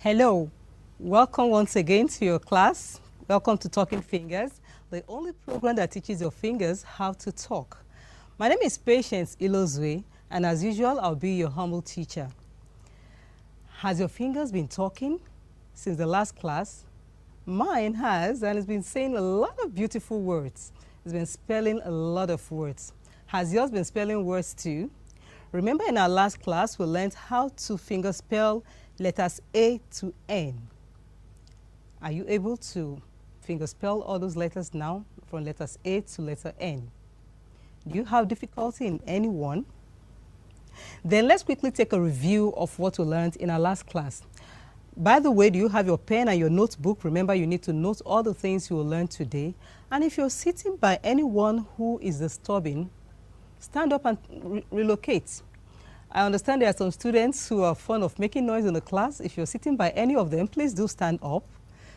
Hello, welcome once again to your class. Welcome to Talking Fingers, the only program that teaches your fingers how to talk. My name is Patience Ilozwe, and as usual, I'll be your humble teacher. Has your fingers been talking since the last class? Mine has, and it's been saying a lot of beautiful words. It's been spelling a lot of words. Has yours been spelling words too? Remember in our last class, we learned how to fingerspell letters A to N. Are you able to fingerspell all those letters now from letters A to letter N? Do you have difficulty in any one? Then let's quickly take a review of what we learned in our last class. By the way, do you have your pen and your notebook? Remember, you need to note all the things you will learn today. And if you're sitting by anyone who is disturbing, stand up and relocate. I understand there are some students who are fond of making noise in the class. If you're sitting by any of them, please do stand up.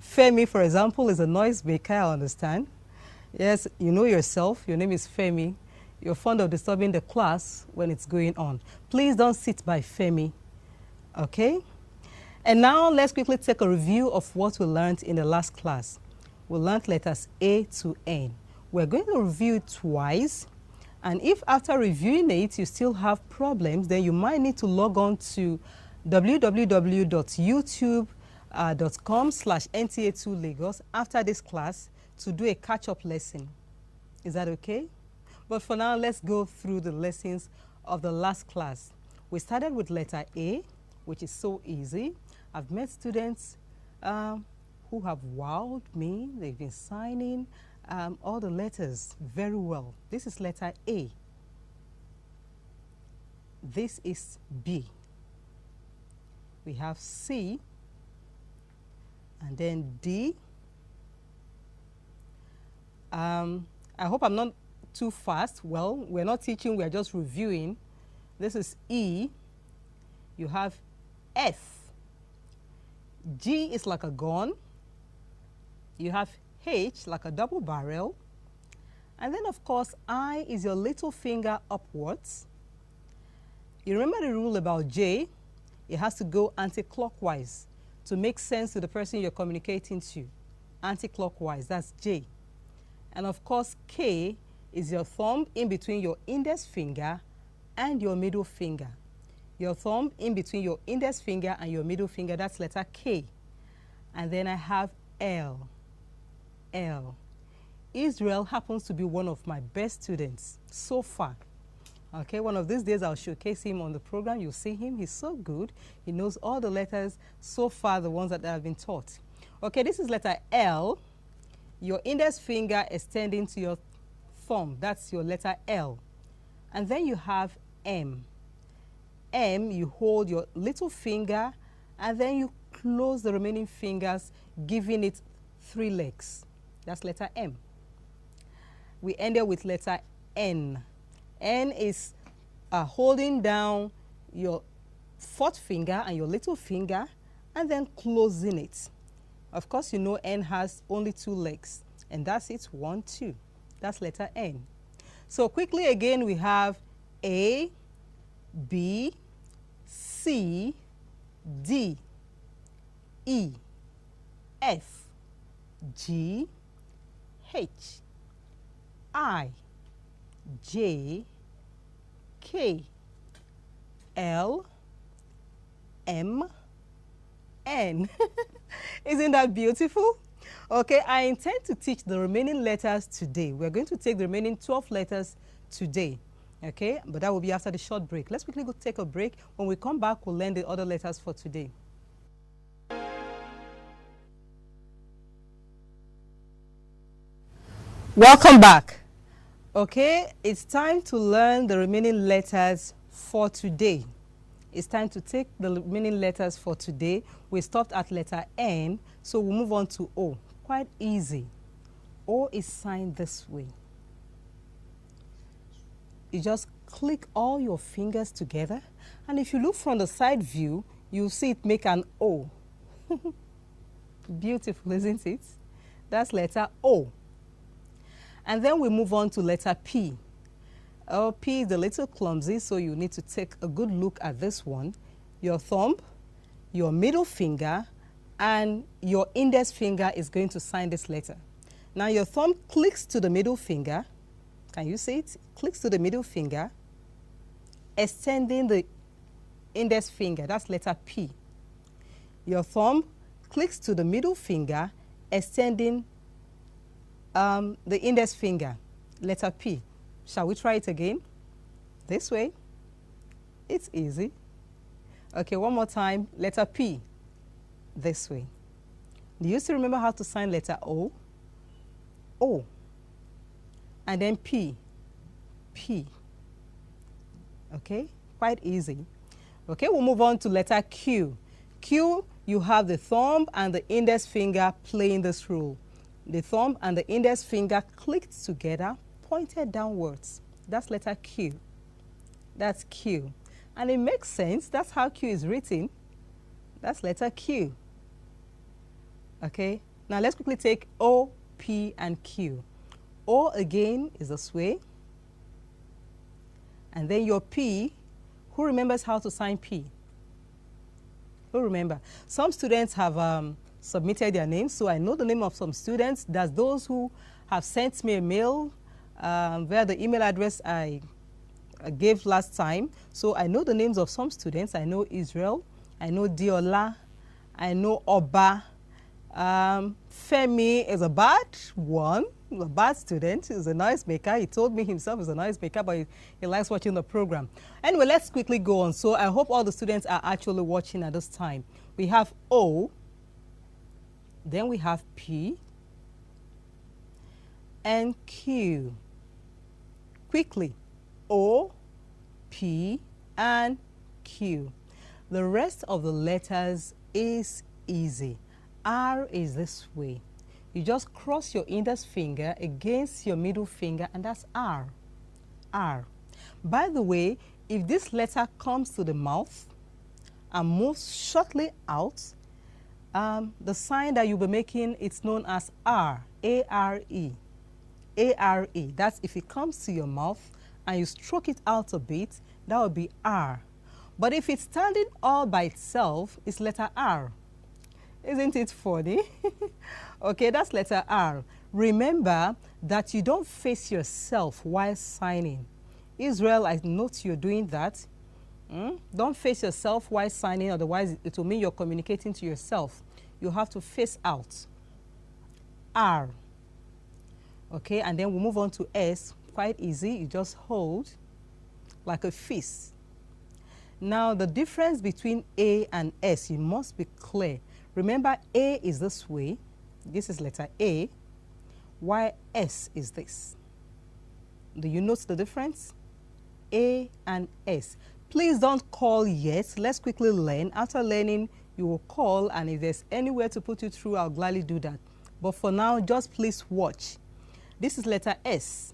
Femi, for example, is a noise maker, I understand. Yes, you know yourself. Your name is Femi. You're fond of disturbing the class when it's going on. Please don't sit by Femi, okay? And now let's quickly take a review of what we learned in the last class. We learned letters A to N. We're going to review it twice. And if after reviewing it, you still have problems, then you might need to log on to www.youtube.com/NTA2Lagos after this class to do a catch-up lesson. Is that okay? But for now, let's go through the lessons of the last class. We started with letter A, which is so easy. I've met students who have wowed me. They've been signing all the letters very well. This is letter A. This is B. We have C, and then D. I hope I'm not too fast. Well, we're not teaching, we're just reviewing. This is E. You have F. G is like a gun. You have H like a double barrel. And then, of course, I is your little finger upwards. You remember the rule about J? It has to go anti-clockwise to make sense to the person you're communicating to. Anti-clockwise, that's J. And, of course, K is your thumb in between your index finger and your middle finger. Your thumb in between your index finger and your middle finger, that's letter K. And then I have L. L. Israel happens to be one of my best students so far. Okay, one of these days I'll showcase him on the program. You'll see him. He's so good. He knows all the letters so far, the ones that have been taught. Okay, this is letter L. Your index finger extending to your thumb. That's your letter L. And then you have M. M, you hold your little finger and then you close the remaining fingers, giving it 3 legs. That's letter M. We ended with letter N. N is holding down your 4th finger and your little finger and then closing it. Of course, you know N has only 2 legs, and that's it, 1, 2. That's letter N. So quickly again, we have A, B, C, D, E, F, G, H, I, J, K, L, M, N. Isn't that beautiful? Okay, I intend to teach the remaining letters today. We're going to take the remaining 12 letters today. Okay, but that will be after the short break. Let's quickly go take a break. When we come back, we'll learn the other letters for today. Welcome back. Okay, it's time to learn the remaining letters for today. It's time to take the remaining letters for today. We stopped at letter N, so we'll move on to O. Quite easy. O is signed this way. You just click all your fingers together, and if you look from the side view, you'll see it make an O. Beautiful, isn't it? That's letter O. And then we move on to letter P. P is a little clumsy, so you need to take a good look at this one. Your thumb your middle finger, and your index finger is going to sign this letter. Now your thumb clicks to the middle finger. Can you see it? Clicks to the middle finger, extending the index finger. That's letter P. Your thumb clicks to the middle finger, extending the index finger, letter P. Shall we try it again? This way. It's easy. Okay, one more time. Letter P. This way. Do you still remember how to sign letter O? O. And then P. P. Okay, quite easy. Okay, we'll move on to letter Q. Q, you have the thumb and the index finger playing this role. The thumb and the index finger clicked together, pointed downwards. That's letter Q. That's Q. And it makes sense. That's how Q is written. That's letter Q. Okay, now let's quickly take O, P, and Q. O again is this way. And then your P, who remembers how to sign P? Who remember? Some students have submitted their names, so I know the name of some students. That's those who have sent me a mail via the email address I gave last time. So I know the names of some students. I know Israel, I know Diola, I know Oba. Femi is a bad one, a bad student. He's a noise maker. He told me himself he's a noise maker, but he likes watching the program. Anyway, let's quickly go on. So I hope all the students are actually watching at this time. We have O, then we have P, and Q. Quickly, O, P, and Q. The rest of the letters is easy. R is this way. You just cross your index finger against your middle finger, and that's R. R. By the way, if this letter comes to the mouth and moves shortly out, the sign that you'll be making, it's known as R. A-R-E. A-R-E. That's if it comes to your mouth and you stroke it out a bit, that would be R. But if it's standing all by itself, it's letter R. Isn't it funny? Okay, that's letter R. Remember that you don't face yourself while signing. Israel, I note you're doing that. Don't face yourself while signing, otherwise it will mean you're communicating to yourself. You have to face out. R. Okay, and then we'll move on to S. Quite easy. You just hold like a fist. Now, the difference between A and S, you must be clear. Remember, A is this way. This is letter A, while S is this. Do you notice the difference? A and S. Please don't call yet. Let's quickly learn. After learning, you will call, and if there's anywhere to put you through, I'll gladly do that. But for now, just please watch. This is letter S.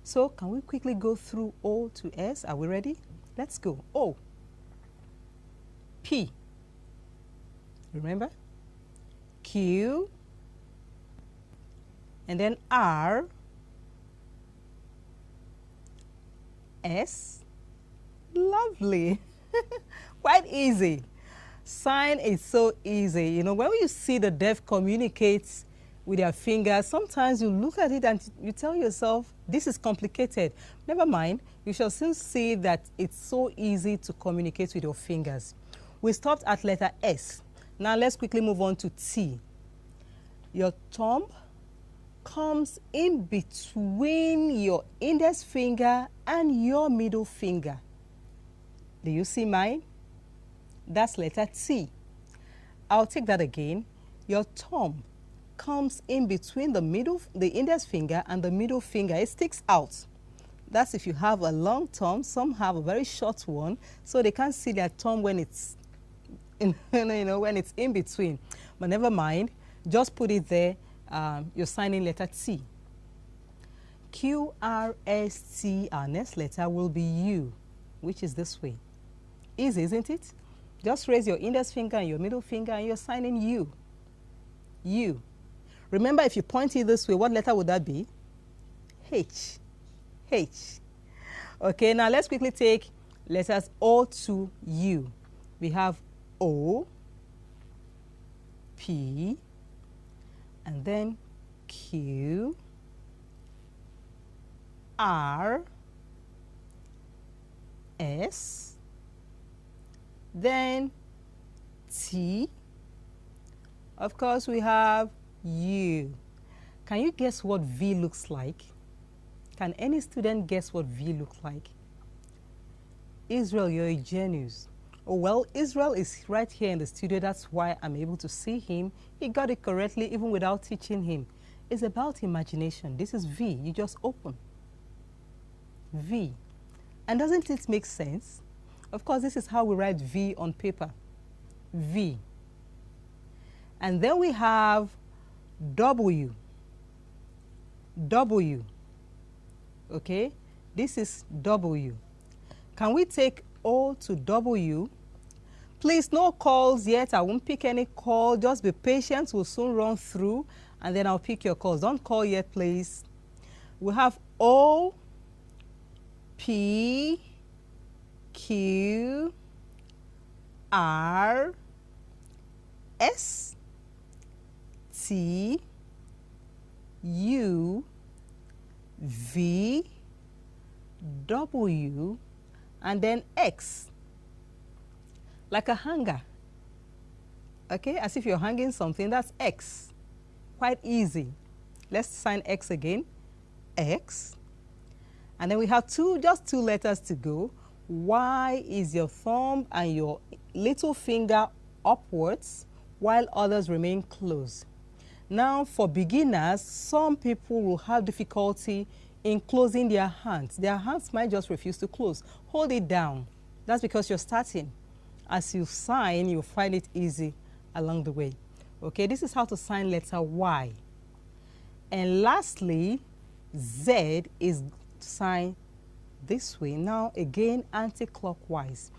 So can we quickly go through O to S? Are we ready? Let's go. O. P. Remember? Q. And then R. S. Lovely. Quite easy. Sign is so easy. You know, when you see the deaf communicate with their fingers, sometimes you look at it and you tell yourself, this is complicated. Never mind, you shall soon see that it's so easy to communicate with your fingers. We stopped at letter S. Now let's quickly move on to T. Your thumb comes in between your index finger and your middle finger. Do you see mine? That's letter T. I'll take that again. Your thumb comes in between the index finger and the middle finger. It sticks out. That's if you have a long thumb. Some have a very short one, so they can't see their thumb when it's when it's in between. But never mind. Just put it there. You're signing letter T. Q, R, S, T. Our next letter will be U, which is this way. Easy, isn't it? Just raise your index finger and your middle finger, and you're signing U. U. Remember, if you point it this way, what letter would that be? H. H. Okay, now let's quickly take letters O to U. We have O, P, and then Q, R, S, then T. Of course, we have U. Can you guess what V looks like? Can any student guess what V looks like? Israel, you're a genius. Oh, well, Israel is right here in the studio. That's why I'm able to see him. He got it correctly even without teaching him. It's about imagination. This is V. You just open. V. And doesn't it make sense? Of course, this is how we write V on paper. V. And then we have W. W. Okay? This is W. Can we take O to W? Please, no calls yet. I won't pick any call. Just be patient. We'll soon run through, and then I'll pick your calls. Don't call yet, please. We have O, P, Q, R, S, T, U, V, W, and then X, like a hanger. Okay, as if you're hanging something, that's X. Quite easy. Let's sign X again. X. And then we have just two letters to go. Y is your thumb and your little finger upwards, while others remain closed. Now, for beginners, some people will have difficulty in closing their hands. Their hands might just refuse to close. Hold it down. That's because you're starting. As you sign, you'll find it easy along the way. Okay, this is how to sign letter Y. And lastly, Z is signed this way. Now, again, anti-clockwise.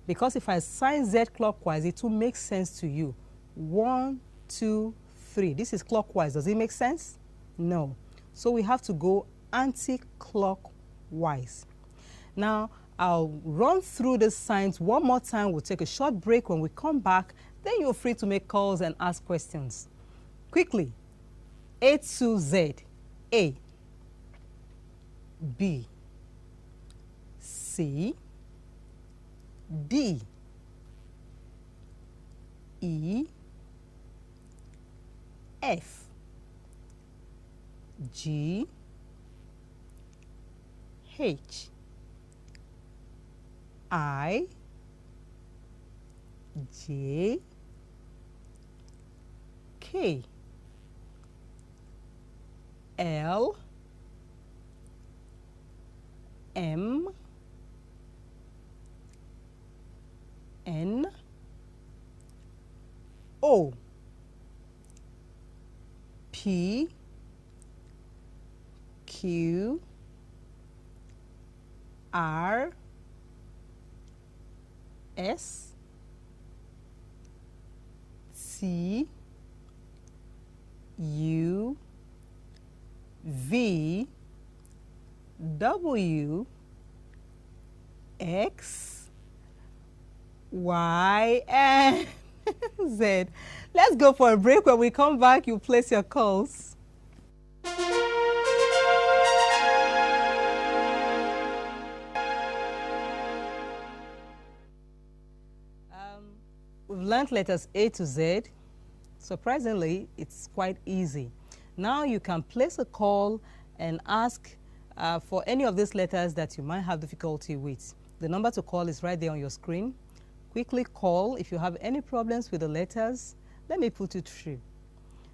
Because if I sign Z clockwise, it will make sense to you. 1, 2, 3. This is clockwise. Does it make sense? No. So we have to go anti-clockwise. Now, I'll run through the signs one more time. We'll take a short break. When we come back, then you're free to make calls and ask questions. Quickly. A to Z. A. B. C. D. E. F. G. H. I. J. K. L. M. N. O. P. Q. R. S. T. U. V. W. X. Y. And Z. Let's go for a break. When we come back, you place your calls. We've learned letters A to Z. Surprisingly, it's quite easy. Now you can place a call and ask for any of these letters that you might have difficulty with. The number to call is right there on your screen. Quickly call if you have any problems with the letters. Let me put it through.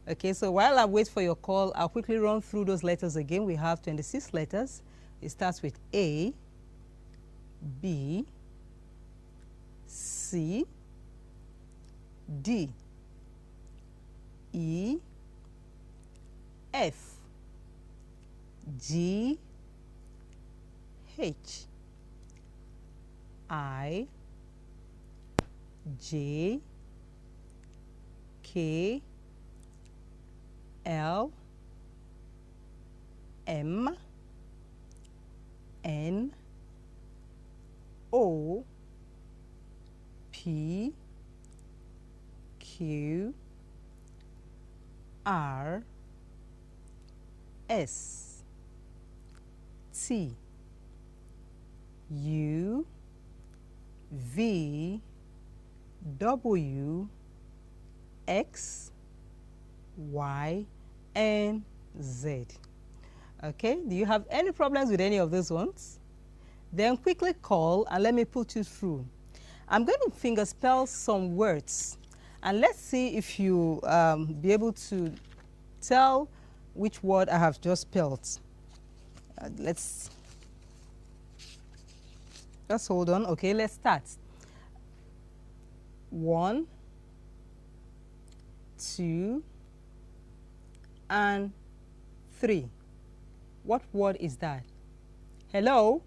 Okay, so while I wait for your call, I'll quickly run through those letters again. We have 26 letters. It starts with A, B, C, D, E, F, G, H, I, J, K, L, M, N, O, P, Q R S T U V W X Y and Z. Okay, do you have any problems with any of these ones? Then quickly call and let me put you through. I'm going to fingerspell some words and let's see if you be able to tell which word I have just spelled. Let's just hold on. Okay, let's start. 1, 2, and 3. What word is that? Hello?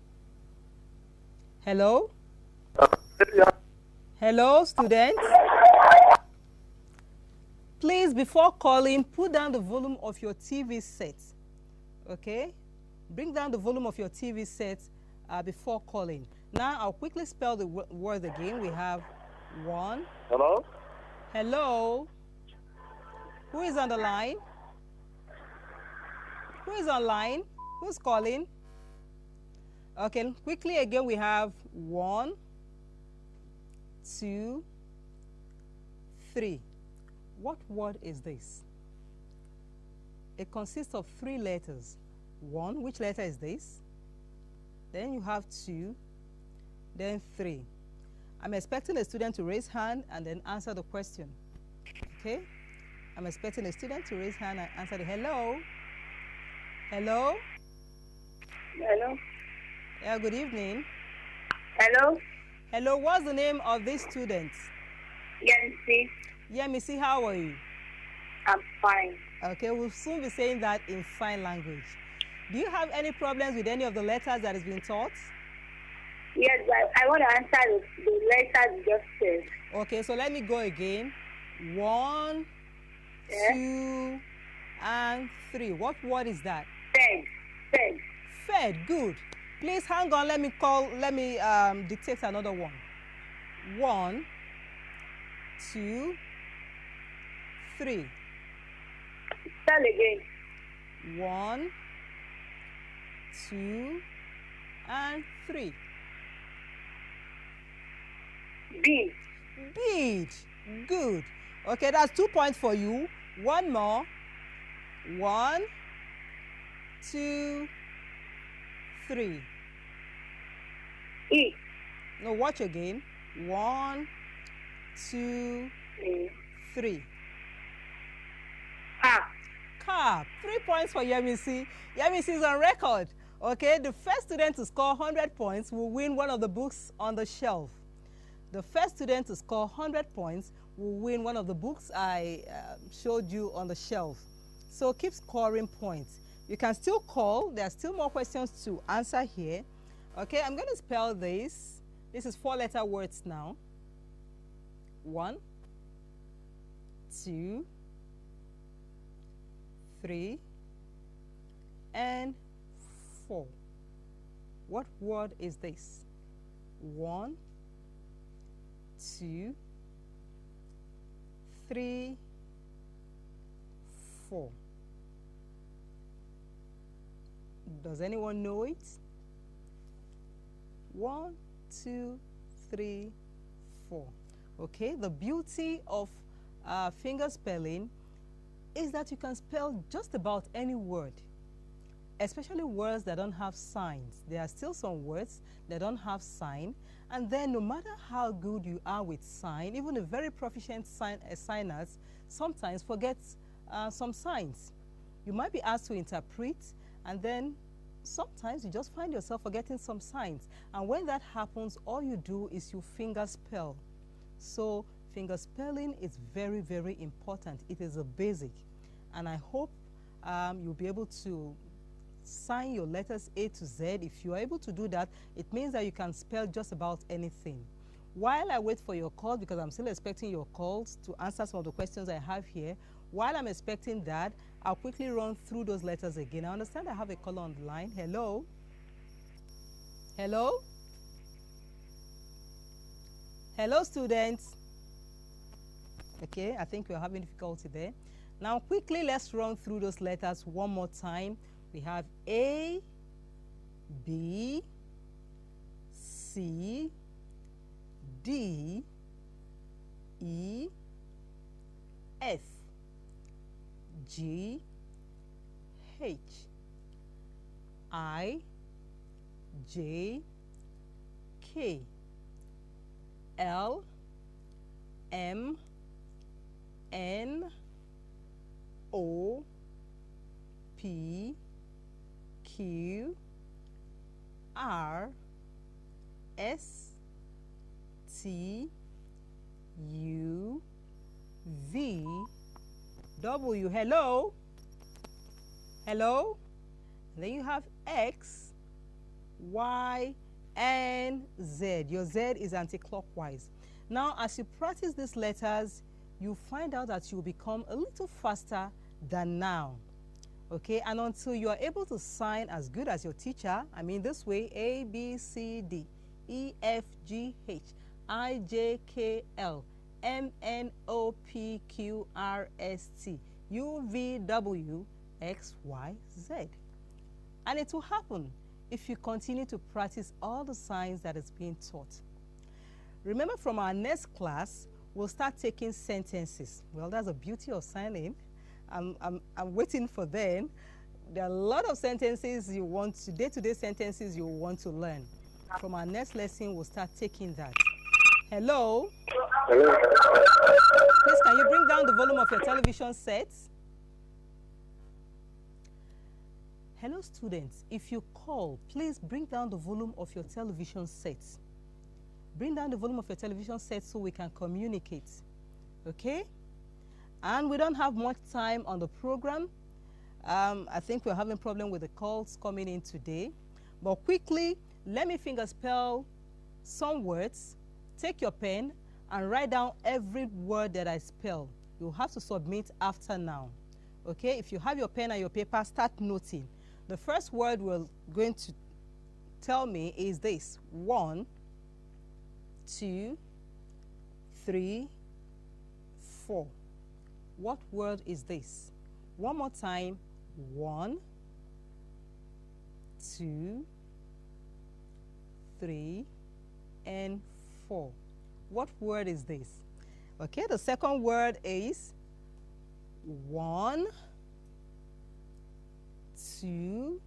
Hello? Hello, students? Please, before calling, put down the volume of your TV set. Okay? Bring down the volume of your TV set before calling. Now, I'll quickly spell the word again. We have 1. Hello? Hello? Who is on the line? Who is online? Who's calling? Okay, quickly again, we have 1, 2, 3. What word is this? It consists of 3 letters. 1, which letter is this? Then you have 2, then 3. I'm expecting a student to raise hand and then answer the question. Okay? I'm expecting a student to raise hand and answer the hello. Hello? Hello? Yeah, good evening. Hello? Hello, what's the name of this student? Yancy. Yeah, Missy, how are you? I'm fine. Okay, we'll soon be saying that in sign language. Do you have any problems with any of the letters that is being taught? Yes, I want to answer the letters you just said. Okay, so let me go again. 1, Yeah. 2, and 3. What word is that? Fed. Fed. Fed, good. Please hang on, let me dictate another one. 1, 2, 3. Spell again. 1, 2, and 3. B. Bead, good. Okay, that's 2 points for you. One more. 1, 2, 3. E. No, watch again. 1, 2, 3. Ha. Cap. 3 points for Yemisi. Yemisi is on record. Okay, the first student to score 100 points will win one of the books on the shelf. The first student to score 100 points will win one of the books I showed you on the shelf. So keep scoring points. You can still call. There are still more questions to answer here. Okay, I'm going to spell this. This is 4-letter words now. 1, 2, 3, and 4. What word is this? 1, 2, 3, 4. Does anyone know it? 1, 2, 3, 4. Okay, the beauty of fingerspelling is that you can spell just about any word, especially words that don't have signs. There are still some words that don't have sign, and then no matter how good you are with sign, even a very proficient signers sometimes forget some signs. You might be asked to interpret, and then sometimes you just find yourself forgetting some signs. And when that happens, all you do is you fingerspell. So fingerspelling is very, very important. It is a basic. And I hope you'll be able to sign your letters A to Z. If you are able to do that, it means that you can spell just about anything. While I wait for your call, because I'm still expecting your calls to answer some of the questions I have here, while I'm expecting that, I'll quickly run through those letters again. I understand I have a caller on the line. Hello? Hello? Hello, students? Okay, I think we're having difficulty there. Now, quickly, let's run through those letters one more time. We have A, B, C, D, E, F, G, H, I, J, K, L, M, N, O, P, Q, R, S, T, U, V, W. Hello? Hello? And then you have X, Y, and Z. Your Z is anti-clockwise. Now, as you practice these letters, you find out that you'll become a little faster than now. Okay, and until you are able to sign as good as your teacher, I mean this way, A, B, C, D, E, F, G, H, I, J, K, L, M, N, O, P, Q, R, S, T, U, V, W, X, Y, Z. And it will happen if you continue to practice all the signs that is being taught. Remember, from our next class, we'll start taking sentences. Well, that's the beauty of signing. I'm waiting for them. There are a lot of sentences you want to, day-to-day sentences you want to learn. From our next lesson, we'll start taking that. Hello? Hello. Please, can you bring down the volume of your television set? Hello, students. If you call, please bring down the volume of your television set. Bring down the volume of your television set so we can communicate. Okay? And we don't have much time on the program. I think we're having a problem with the calls coming in today. But quickly, let me fingerspell some words. Take your pen and write down every word that I spell. You'll have to submit after now. Okay? If you have your pen and your paper, start noting. The first word we're going to tell me is this: 1, 2, 3, 4. What word is this? One more time. 1, 2, 3, and 4. What word is this? Okay, the second word is 1, 2,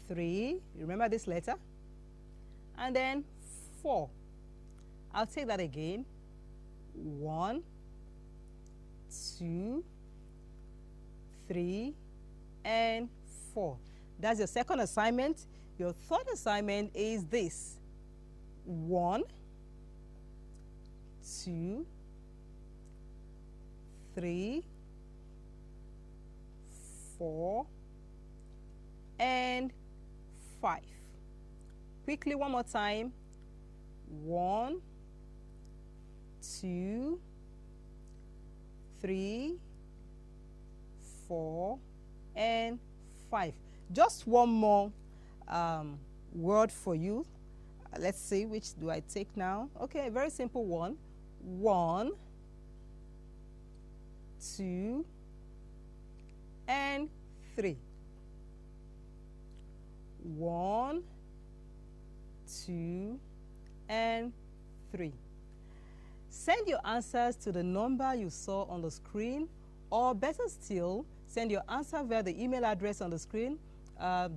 3. Remember this letter? And then 4. I'll take that again. 1, 2, 3, and 4. That's your second assignment. Your third assignment is this: 1, 2, 3, 4, and 5. Quickly, one more time. 1, 2, 3, 4, and 5. Just one more word for you. Let's see, which do I take now? Okay, a very simple one. 1, 2, and 3. 1, 2, and 3. Send your answers to the number you saw on the screen, or better still, send your answer via the email address on the screen, email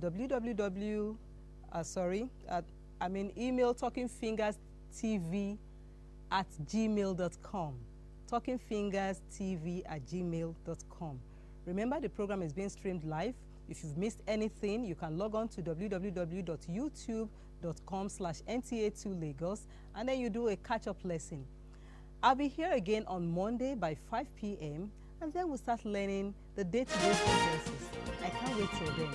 talkingfingerstv@gmail.com. talkingfingerstv@gmail.com. Remember, the program is being streamed live. If you've missed anything, you can log on to www.youtube.com/NTA2Lagos, and then you do a catch-up lesson. I'll be here again on Monday by 5 p.m. and then we'll start learning the day-to-day sentences. I can't wait till then.